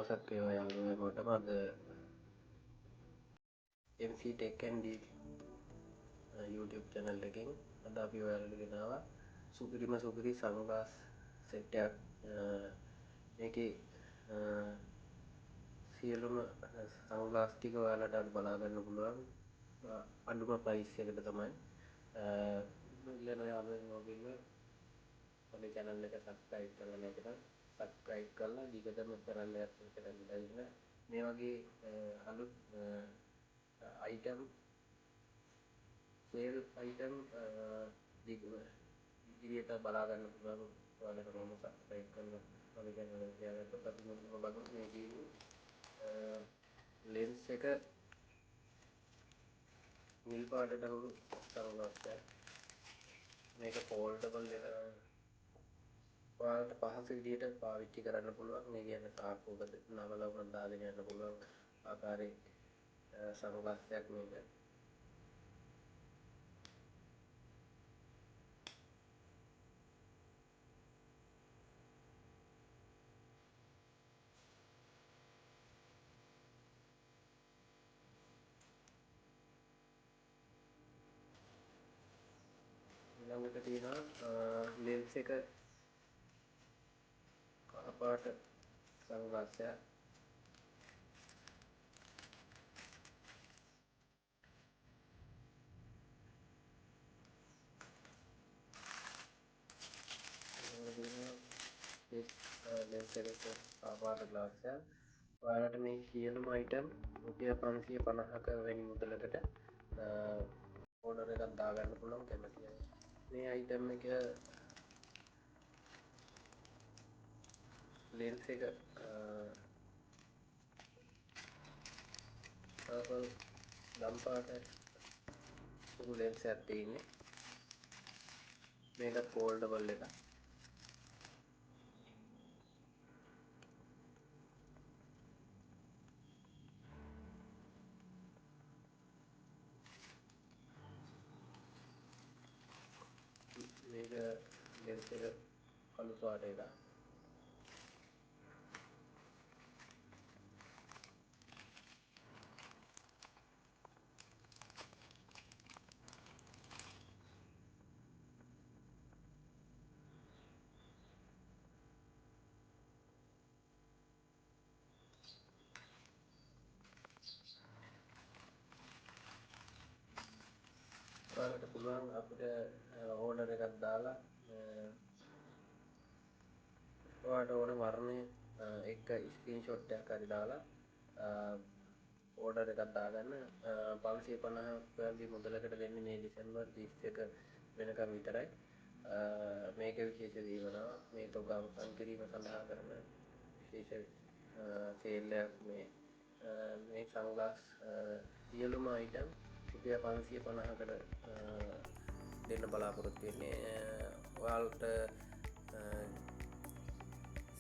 දවසක් වේවා යාළුවෝ හැමෝටම. අද MC Tech and Geek YouTube channel එකකින් අද අපි ඔයාලට ගෙනාවා සුපිරි සන්ග්ලාස් සෙට් එකක්. මේකේ සියලුම සන්ග්ලාස් ටික ඔයාලට අද බලා ගන්න පුළුවන් අඩුම ප්‍රයිස් එකට තමයි. ඉල්ලන යාළුවෝ මොකද අපේ channel එක subscribe කරලා නැත්නම් subscribe කරලා දිගටම කරන්න යන්න. මේ වගේ අලුත් item sale item ඉදිරියට බලා ගන්න පුළුවන්. ඔයාලට මොනවද subscribe කරලා අපේ channel එක තියාගත්තොත් අපි මොනවද බලමු. මේකේ lens එක නිල් පාටට හුරු සන්ග්ලාස් එකක්. මේක foldable එක. ඔයාලට පහසු විදිහට පාවිච්චි කරන්න පුළුවන්. මේ කියන්නේ සාක්කුවකට නවලා උනන් දාගෙන යන්න පුළුවන් ආකාරයේ සන්ග්ලාස් එකක් මේක. ඊළඟට තියෙනවා lens එක කහපාට සන්ග්ලාස් එකක්. lens එකට කහපාට ග්ලාස් එකක්. ඔයාලට මේ සියලුම item ₹550ක වැනි මුදලකට ඕඩර් එකක් දාගන්න පුළුවන් කැමති අය. මේ item එක lens එක purple ගම් පාට සුළු lens එකක් තියෙන්නේ. මේක foldable එකක්. මේක lens එක කළු පාට එකක්. ඔයාලට පුළුවන් අපිට ඕඩර් එකක් දාලා ඔයාලට ඕන වර්ණය එක ස්ක්‍රීන්ෂොට් එකක් හරි දාලා ඕඩර් එකක් දාගන්න. 550 වගේ මුදලකට දෙන්නේ මේ දෙසැම්බර් 31 වෙනකම් විතරයි. මේක විශේෂ දීවනවා. මේක ගම්සන් කිරීම සඳහා කරන විශේෂ සේල් එකක්. මේ සන්ග්ලාස් සියලුම item ₹550කට දෙන්න බලාපොරොත්තු වෙන්නේ. ඔයාලට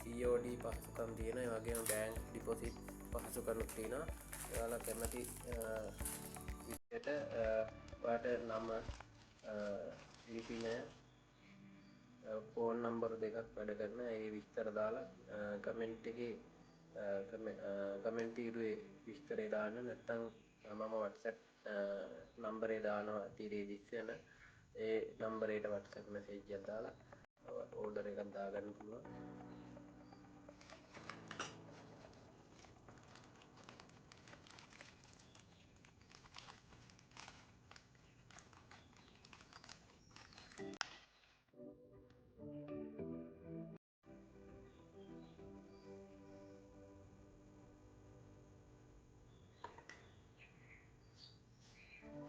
COD පහසුකම් තියෙනවා. ඒ වගේම බැංක් ඩිපොසිට් පහසුකම්ත් තියෙනවා. ඔයාලා කැමති විදිහට ඔයාලට නම ලිපිනය ෆෝන් නම්බර් දෙකක් වැඩ කරන ඒ විස්තර දාලා කමෙන්ට් එකේ කමෙන්ට් තීරුවේ විස්තරය දාන්න. නැත්නම් මම WhatsApp නම්බරේ දානවා තිරේජිස්සන. ඒ නම්බරේට WhatsApp මැසේජ් එකක් දාලා ඕඩර් එකක් දාගන්න පුළුවන්.